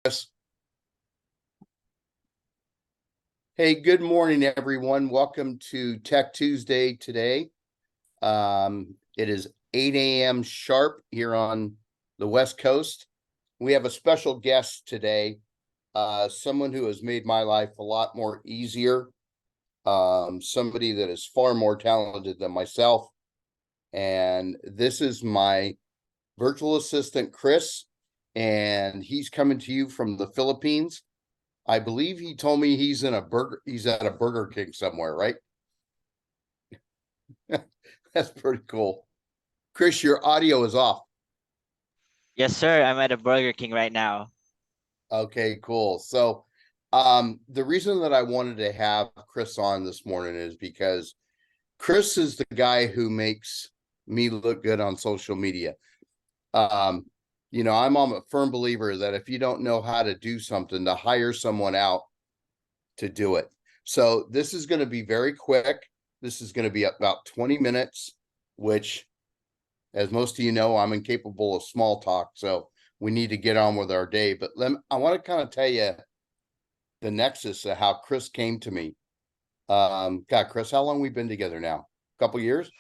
Chris. Hey, good morning, everyone. Welcome to Tech Tuesday today. It is 8 a.m. sharp here on the West Coast. We have a special guest today, someone who has made my life a lot more easier, somebody that is far more talented than myself. And this is my virtual assistant, Chris, and he's coming to you from the Philippines. I believe he told me he's at a Burger King somewhere, right? That's pretty cool. Chris, your audio is off. Yes, sir. I'm at a Burger King right now. Okay, cool. So the reason that I wanted to have Chris on this morning is because Chris is the guy who makes me look good on social media. I'm a firm believer that if you don't know how to do something, to hire someone out to do it. So this is going to be very quick. This is going to be about 20 minutes, which, as most of you know, I'm incapable of small talk. So we need to get on with our day. But I want to kind of tell you the nexus of how Chris came to me. God, Chris, how long we been together now? A couple years?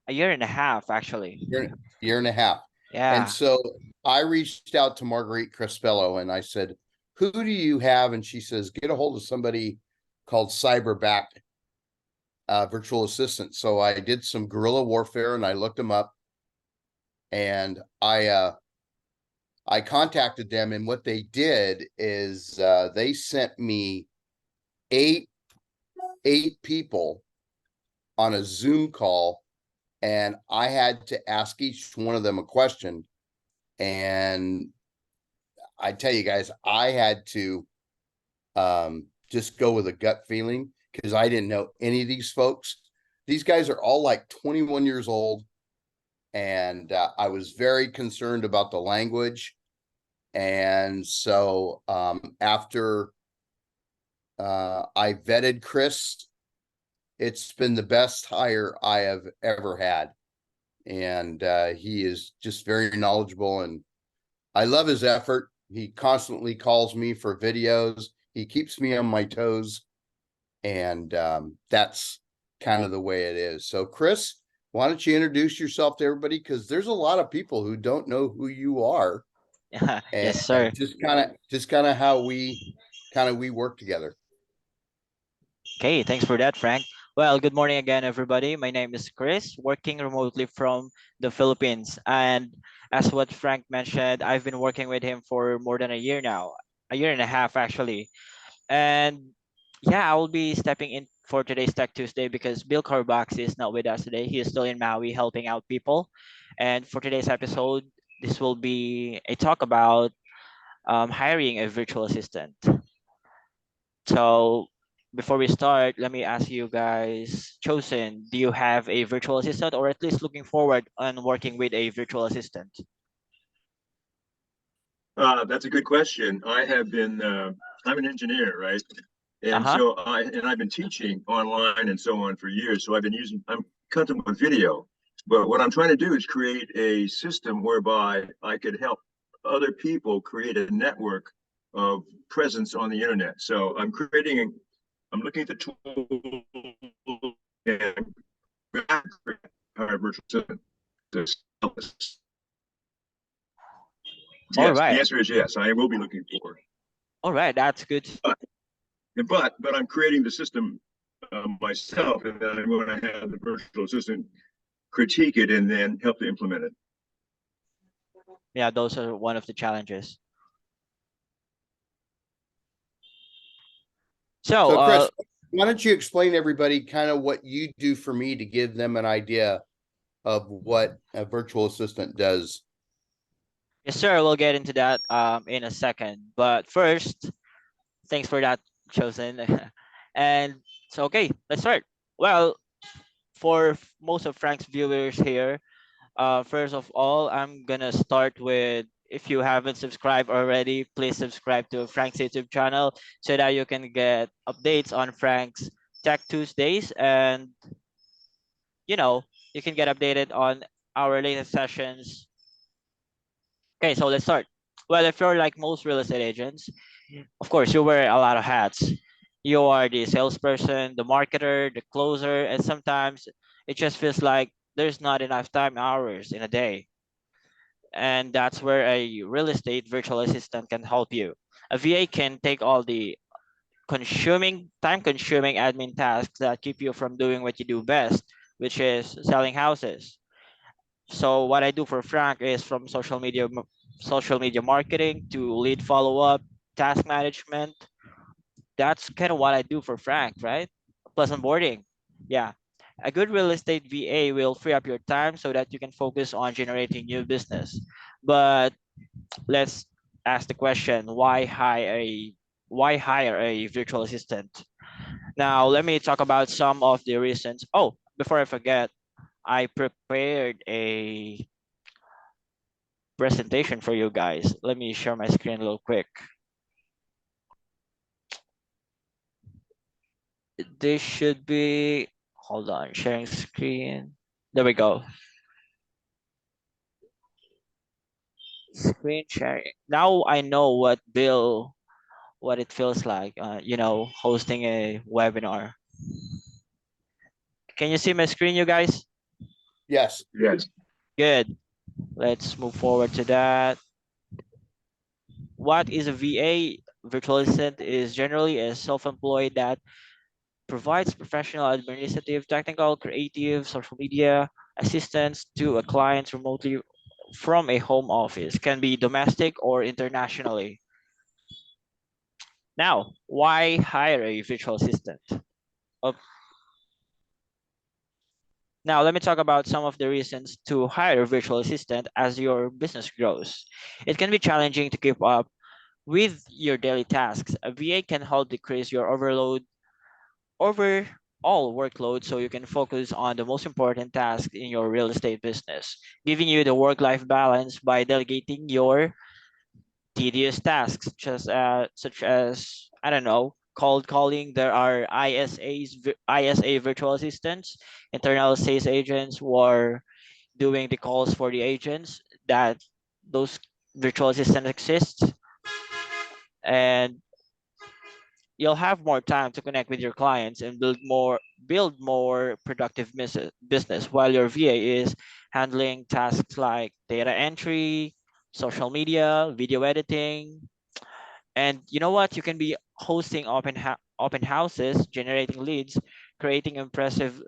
A year and a half, actually. Year and a half. And Yeah. so I reached out to Marguerite Crispello and I said, who do you have? And she says, get a hold of somebody called Cyberback virtual assistant. So I did some guerrilla warfare and I looked them up and I contacted them, and what they did is they sent me eight people on a Zoom call, and I had to ask each one of them a question. And I tell you guys, I had to just go with a gut feeling because I didn't know any of these folks. These guys are all like 21 years old, and I was very concerned about the language. And so after I vetted Chris, it's been the best hire I have ever had. And he is just very knowledgeable, and I love his effort. He constantly calls me for videos. He keeps me on my toes. And that's kind of the way it is. So, Chris, why don't you introduce yourself to everybody? Because there's a lot of people who don't know who you are, and Yes, sir. just kind of how we work together. Okay, thanks for that, Frank. Well, good morning again, everybody. My name is Chris, working remotely from the Philippines. And as what Frank mentioned, I've been working with him for more than a year now, a year and a half, actually. And yeah, I will be stepping in for today's Tech Tuesday because Bill Carbox is not with us today. He is still in Maui helping out people. And for today's episode, this will be a talk about hiring a virtual assistant. So before we start, let me ask you guys, Chosen, do you have a virtual assistant or at least looking forward on working with a virtual assistant? That's a good question. I'm an engineer, right? And Uh-huh. so I've been teaching online and so on for years. So I'm custom with video. But what I'm trying to do is create a system whereby I could help other people create a network of presence on the internet. So I'm looking at the tool and virtual assistant. All Yes, the right. answer is yes. I will be looking for. All right, that's good. But I'm creating the system myself, and then I'm going to have the virtual assistant critique it and then help to implement it. Yeah, those are one of the challenges. So, So, Chris, why don't you explain to everybody kind of what you do for me to give them an idea of what a virtual assistant does? yes, sir, we'll get into that in a second. But first, thanks for that, Chosen. And so, okay, let's start. Well, for most of Frank's viewers here, first of all, I'm gonna start with, if you haven't subscribed already, please subscribe to Frank's YouTube channel so that you can get updates on Frank's Tech Tuesdays, and you know you can get updated on our latest sessions. Okay, so let's start. Well, if you're like most real estate agents, of course, you wear a lot of hats. You are the salesperson, the marketer, the closer, and sometimes it just feels like there's not enough time hours in a day. And that's where a real estate virtual assistant can help you. A VA can take all the time consuming admin tasks that keep you from doing what you do best, which is selling houses. So what I do for Frank is from social media marketing to lead follow up, task management. That's kind of what I do for Frank, right? Plus onboarding. Yeah. A good real estate VA will free up your time so that you can focus on generating new business. But let's ask the question, why hire a virtual assistant? Now, let me talk about some of the reasons. Oh, before I forget, I prepared a presentation for you guys. Let me share my screen real quick. This should be, hold on, sharing screen. There we go. Screen sharing. Now I know what it feels like, hosting a webinar. Can you see my screen, you guys? Yes. Yes. Good. Let's move forward to that. What is a VA? Virtual assistant is generally a self-employed that provides professional, administrative, technical, creative, social media assistance to a client remotely from a home office. Can be domestic or internationally. Now, why hire a virtual assistant? Uh, Now, let me talk about some of the reasons to hire a virtual assistant as your business grows. It can be challenging to keep up with your daily tasks. A VA can help decrease your overall workload so you can focus on the most important tasks in your real estate business, giving you the work-life balance by delegating your tedious tasks, such as I don't know, cold calling. There are ISA virtual assistants, internal sales agents who are doing the calls for the agents. That those virtual assistants exist, and you'll have more time to connect with your clients and build more productive business while your VA is handling tasks like data entry, social media, video editing. And you know what? You can be hosting open houses, generating leads, creating impressive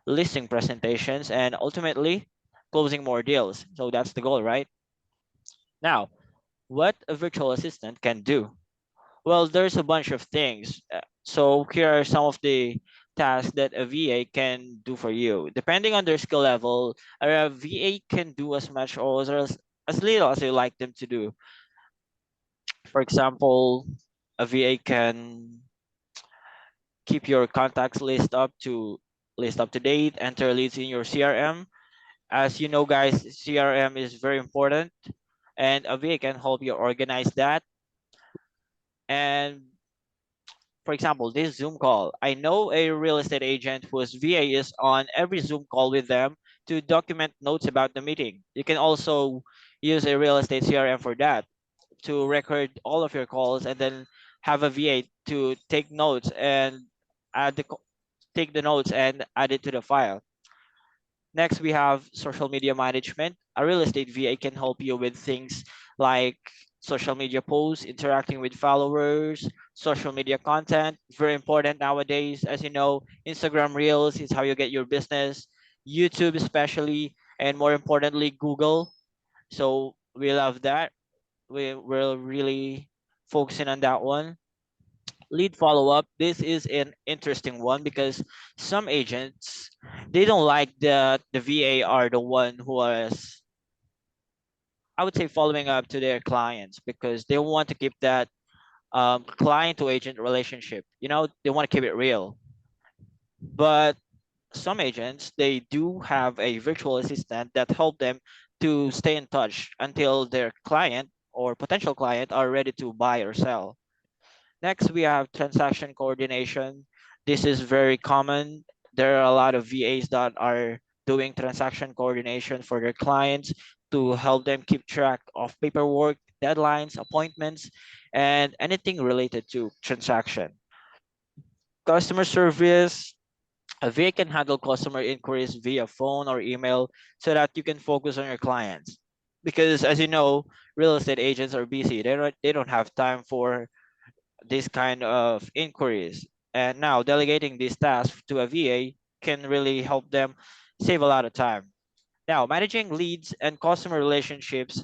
listing presentations, and ultimately closing more deals. So that's the goal, right? Now, what a virtual assistant can do. Well, there's a bunch of things. So here are some of the tasks that a VA can do for you. Depending on their skill level, a VA can do as much or as little as you like them to do. For example, a VA can keep your contacts list up to date, enter leads in your CRM. As you know, guys, CRM is very important, and a VA can help you organize that. And for example, this Zoom call. I know a real estate agent whose VA is on every Zoom call with them to document notes about the meeting. You can also use a real estate CRM for that to record all of your calls and then have a VA to take notes and add take the notes and add it to the file. Next, we have social media management. A real estate VA can help you with things like social media posts, interacting with followers, social media content. Very important nowadays. As you know, Instagram Reels is how you get your business, YouTube especially, and more importantly, Google. So we love that. We're really focusing on that one. Lead follow up. This is an interesting one because some agents they don't like that the VA are the one who is, I would say, following up to their clients because they want to keep that client to agent relationship. They want to keep it real. But some agents they do have a virtual assistant that help them to stay in touch until their client or potential client are ready to buy or sell. Next, we have transaction coordination. This is very common. There are a lot of VAs that are doing transaction coordination for their clients to help them keep track of paperwork deadlines, appointments, and anything related to transaction. Customer service, a VA can handle customer inquiries via phone or email so that you can focus on your clients. Because as you know, real estate agents are busy. They don't have time for this kind of inquiries. And now delegating these tasks to a VA can really help them save a lot of time. Now, managing leads and customer relationships,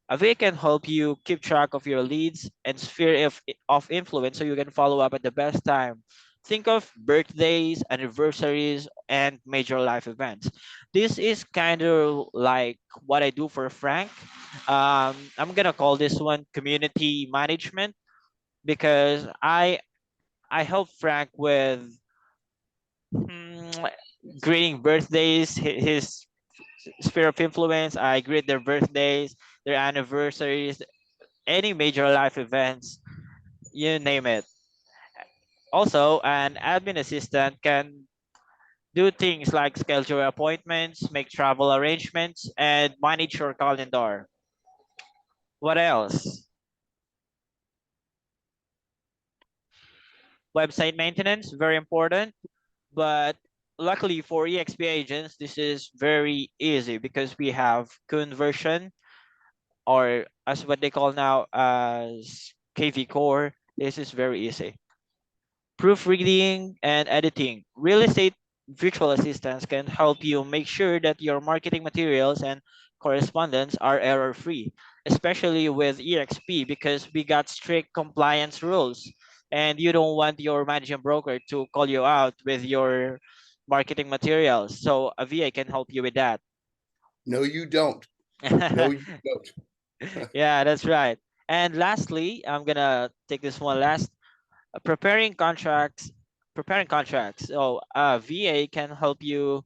Avaya can help you keep track of your leads and sphere of influence so you can follow up at the best time. Think of birthdays, anniversaries, and major life events. This is kind of like what I do for Frank. I'm gonna call this one community management because I help Frank with mm, greeting birthdays, his sphere of influence. I greet their birthdays, their anniversaries, any major life events, you name it. Also, an admin assistant can do things like schedule appointments, make travel arrangements, and manage your calendar. What else? Website maintenance, very important. But luckily for EXP agents, this is very easy because we have conversion, or as what they call now as KV Core. This is very easy. Proofreading and editing. Real estate virtual assistants can help you make sure that your marketing materials and correspondence are error free, especially with EXP because we got strict compliance rules and you don't want your managing broker to call you out with your marketing materials. So a VA can help you with that. No, you don't. No, you don't. Yeah, that's right. And lastly, I'm gonna take this one last. Preparing contracts. So VA can help you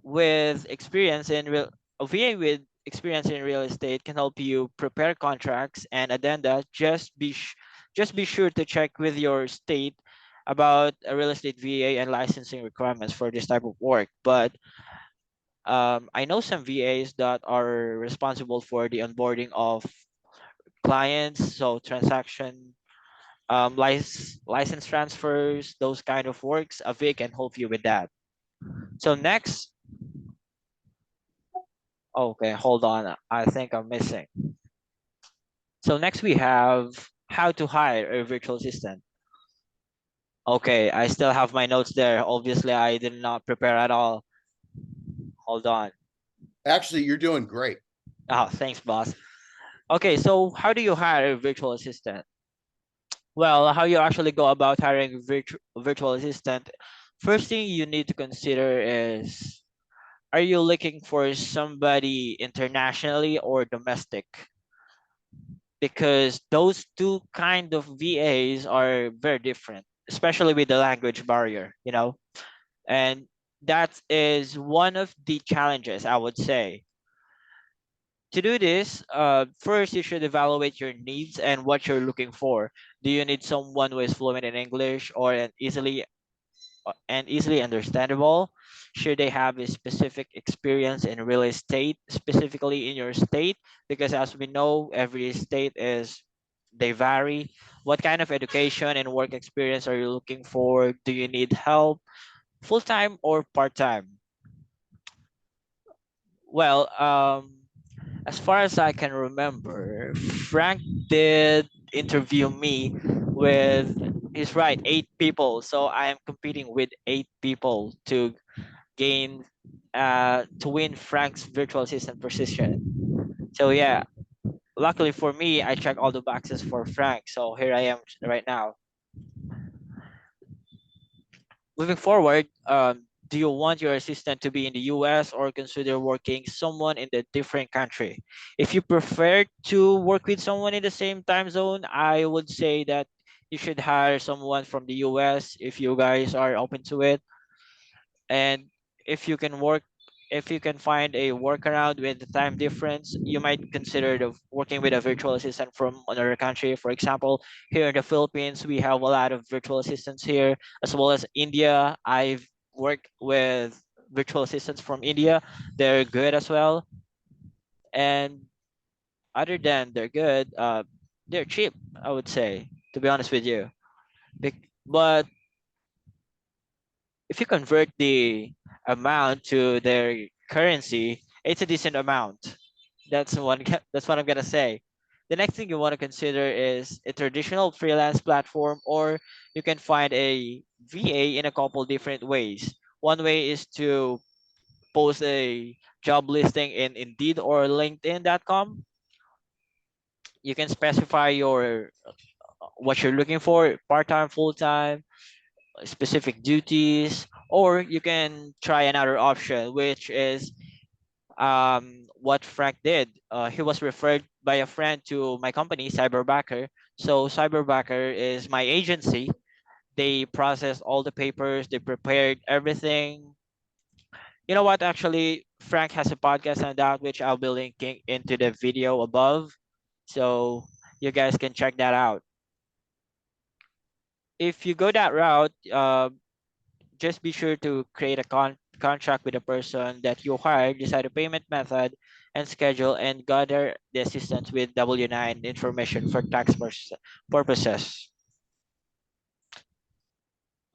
with experience in real a VA with experience in real estate can help you prepare contracts and addenda. Just be sure to check with your state about a real estate VA and licensing requirements for this type of work. But I know some VAs that are responsible for the onboarding of clients, so transaction license transfers, those kind of works. A VA can help you with that. So next, okay, hold on. I think I'm missing. So next we have how to hire a virtual assistant. Okay, I still have my notes there. Obviously, I did not prepare at all. Hold on. Actually, you're doing great. Oh, thanks, boss. Okay, so how do you hire a virtual assistant? Well, how you actually go about hiring a virtual assistant? First thing you need to consider is, are you looking for somebody internationally or domestic? Because those two kind of VAs are very different, especially with the language barrier, you know? And that is one of the challenges, I would say. To do this, first you should evaluate your needs and what you're looking for. Do you need someone who is fluent in English or easily understandable? Should they have a specific experience in real estate, specifically in your state? Because as we know, every state is they vary. What kind of education and work experience are you looking for? Do you need help, full time or part time? Well, as far as I can remember, Frank did interview me with, he's right, 8 people. So I am competing with 8 people gain to win Frank's virtual assistant position. So yeah, luckily for me, I check all the boxes for Frank. So here I am right now. Moving forward, do you want your assistant to be in the US or consider working someone in a different country? If you prefer to work with someone in the same time zone, I would say that you should hire someone from the US if you guys are open to it. And if you can work, if you can find a workaround with the time difference, you might consider working with a virtual assistant from another country. For example, here in the Philippines, we have a lot of virtual assistants here, as well as India. I've worked with virtual assistants from India. They're good as well. And other than they're good, they're cheap, I would say, to be honest with you. But if you convert the amount to their currency, it's a decent amount. That's what I'm gonna say. The next thing you want to consider is a traditional freelance platform, or you can find a VA in a couple different ways. One way is to post a job listing in Indeed or LinkedIn.com. You can specify your what you're looking for, part-time, full-time, specific duties, or you can try another option, which is what Frank did. He was referred by a friend to my company, Cyberbacker. So Cyberbacker is my agency. They processed all the papers, they prepared everything. You know what? Actually, Frank has a podcast on that, which I'll be linking into the video above. So you guys can check that out. If you go that route, just be sure to create a contract with the person that you hired, decide a payment method and schedule, and gather the assistance with W-9 information for tax purposes.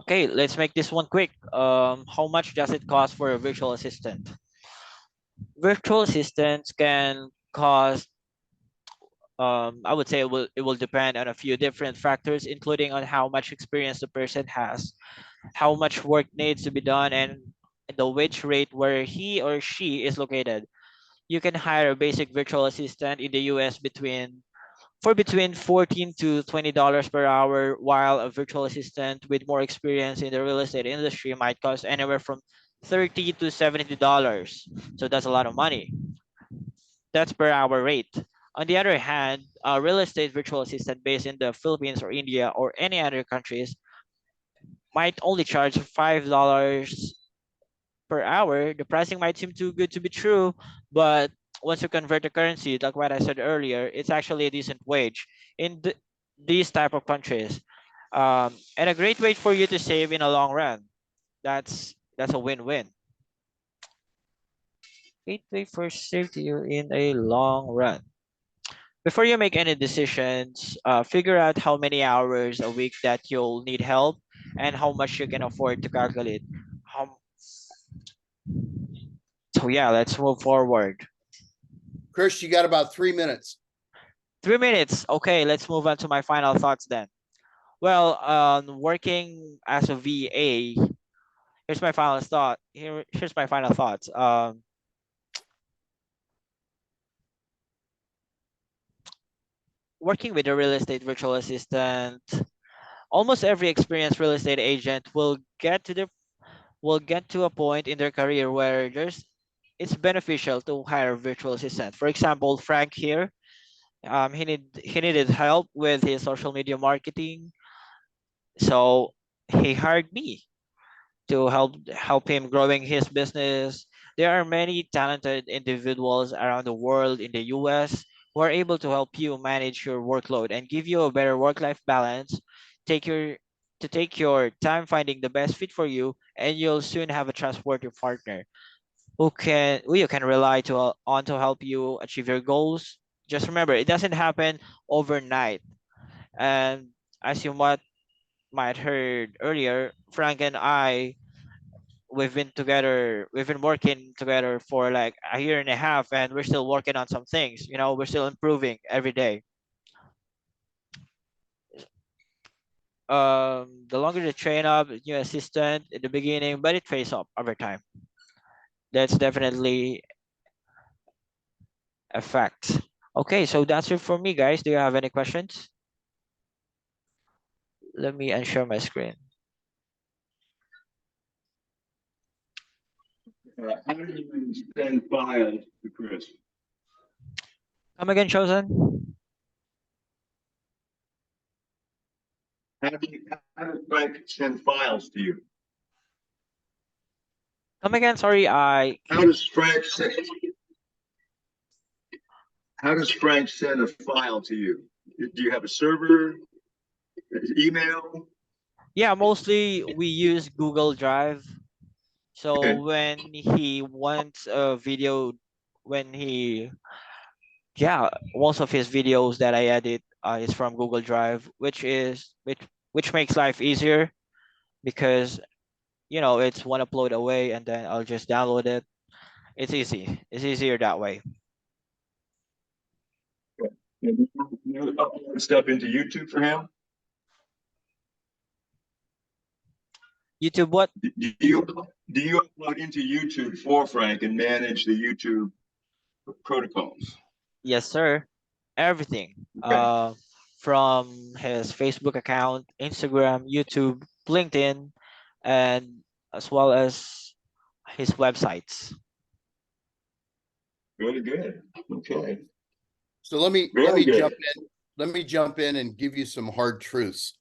Okay, let's make this one quick. How much does it cost for a virtual assistant? Virtual assistants can cost, I would say it will depend on a few different factors, including on how much experience the person has, how much work needs to be done, and the wage rate where he or she is located. You can hire a basic virtual assistant in the US between 14 to $20 per hour, while a virtual assistant with more experience in the real estate industry might cost anywhere from $30 to $70. So that's a lot of money. That's per hour rate. On the other hand, a real estate virtual assistant based in the Philippines or India or any other countries might only charge $5 per hour. The pricing might seem too good to be true, but once you convert the currency, like what I said earlier, it's actually a decent wage in these type of countries, and a great way for you to save in a long run. That's a win-win. Great way for safety in a long run. Before you make any decisions, figure out how many hours a week that you'll need help and how much you can afford to calculate. How, so yeah, let's move forward. Chris, you got about 3 minutes. 3 minutes. Okay, let's move on to my final thoughts then. Well, working as a VA, here's my final thought. Here's my final thoughts. Working with a real estate virtual assistant, almost every experienced real estate agent will get to a point in their career where it's beneficial to hire a virtual assistant. For example, Frank here, he needed help with his social media marketing, so he hired me to help him growing his business. There are many talented individuals around the world in the US who are able to help you manage your workload and give you a better work-life balance. Take your take your time finding the best fit for you, and you'll soon have a trustworthy partner who you can rely on to help you achieve your goals. Just remember, it doesn't happen overnight. And as you might heard earlier, Frank and I, we've been working together for like a year and a half, and we're still working on some things. We're still improving every day. The longer the train up, new assistant in the beginning, but it pays off over time. That's definitely a fact. Okay, so that's it for me, guys. Do you have any questions? Let me unshare my screen. How do you send files to Chris? Come again, Chosen? How does Frank send files to you? Come again, sorry, How does Frank send? How does Frank send a file to you? Do you have a server? Email? yeah, mostly we use Google Drive. So Okay. when he wants a video, when he Yeah, most of his videos that I edit is from Google Drive, which makes life easier because it's one upload away and then I'll just download it. It's easy. It's easier that way. And you upload stuff into YouTube for him? YouTube, what? Do you upload into YouTube for Frank and manage the YouTube protocols? Yes, sir. Everything. Okay, From his Facebook account, Instagram, YouTube, LinkedIn, and as well as his websites. very good. Okay, So let me very good. jump in and give you some hard truths.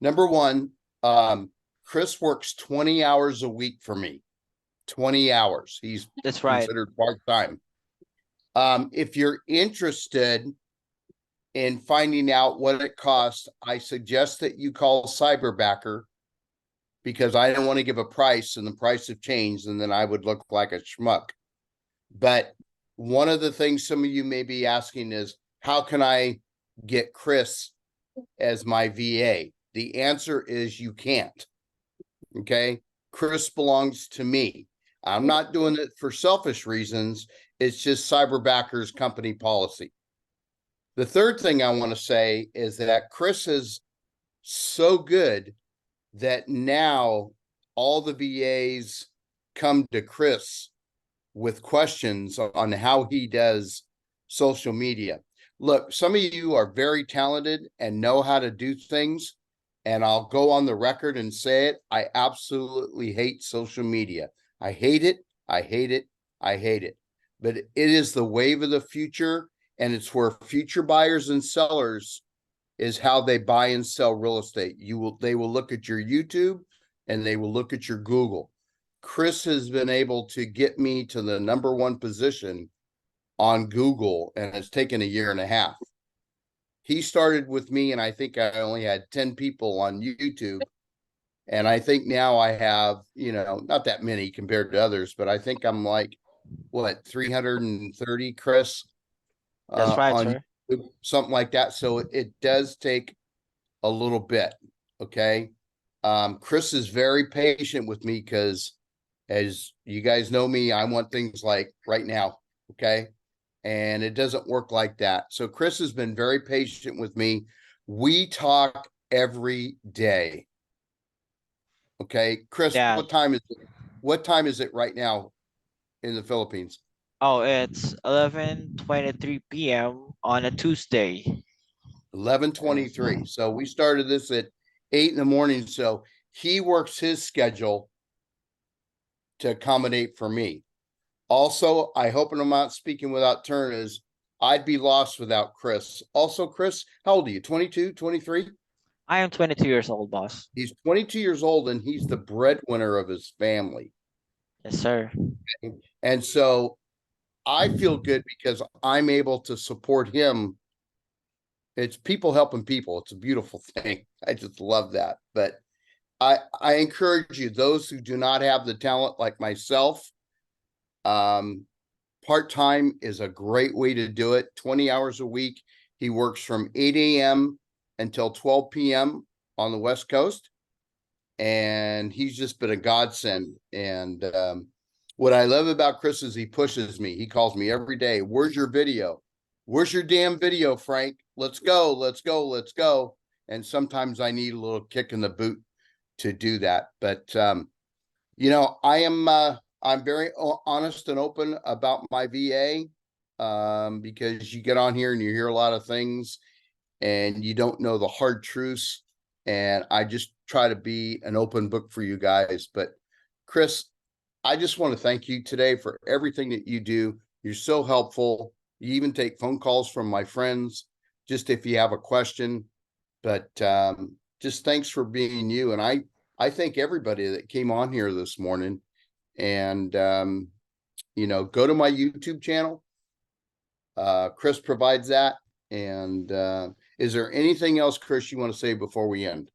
Number one, Chris works 20 hours a week for me. 20 hours. He's That's right. considered part-time. If you're interested in finding out what it costs, I suggest that you call Cyberbacker because I don't want to give a price and the price have changed and then I would look like a schmuck. But one of the things some of you may be asking is, how can I get Chris as my VA? The answer is you can't. Okay. Chris belongs to me. I'm not doing it for selfish reasons. It's just Cyberbacker's company policy. The third thing I want to say is that Chris is so good that now all the VAs come to Chris with questions on how he does social media. Look, some of you are very talented and know how to do things. And I'll go on the record and say it. I absolutely hate social media. I hate it. I hate it. I hate it. But it is the wave of the future. And it's where future buyers and sellers is how they buy and sell real estate. They will look at your YouTube and they will look at your Google. Chris has been able to get me to the #1 position on Google, and it's taken a year and a half. He started with me, and I think I only had 10 people on YouTube. And I think now I have, not that many compared to others, but I think I'm like, what, 330, Chris? That's right, On sir. YouTube, something like that. So it does take a little bit. Okay. Chris is very patient with me because, as you guys know me, I want things like right now. Okay. And it doesn't work like that. So Chris has been very patient with me. We talk every day. Okay. Chris, Yeah. what time is it? What time is it right now in the Philippines? Oh, it's 11:23 p.m. on a Tuesday. 11:23. So we started this at 8 in the morning. So he works his schedule to accommodate for me. Also, I hope I'm not speaking without turn, is I'd be lost without Chris. Also, Chris, how old are you? 22, 23? I am 22 years old, boss. He's 22 years old and he's the breadwinner of his family. Yes, sir. And so I feel good because I'm able to support him. It's people helping people. It's a beautiful thing. I just love that. But I encourage you, those who do not have the talent like myself, part-time is a great way to do it. 20 hours a week. He works from 8 a.m. until 12 p.m. on the West Coast. And he's just been a godsend. And what I love about Chris is he pushes me. He calls me every day. Where's your video? Where's your damn video, Frank? Let's go, let's go, let's go. And sometimes I need a little kick in the boot to do that. But I'm very honest and open about my VA because you get on here and you hear a lot of things and you don't know the hard truths. And I just try to be an open book for you guys. But Chris, I just want to thank you today for everything that you do. You're so helpful. You even take phone calls from my friends, just if you have a question. But just thanks for being you. And I thank everybody that came on here this morning. And go to my YouTube channel. Chris provides that. And is there anything else, Chris, you want to say before we end?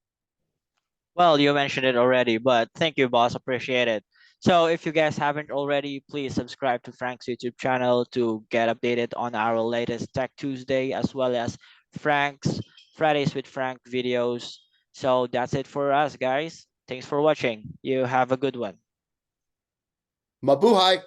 Well, you mentioned it already, but thank you, boss. Appreciate it. So if you guys haven't already, please subscribe to Frank's YouTube channel to get updated on our latest Tech Tuesday, as well as Frank's Fridays with Frank videos. So that's it for us, guys. Thanks for watching. You have a good one. Mabuhay.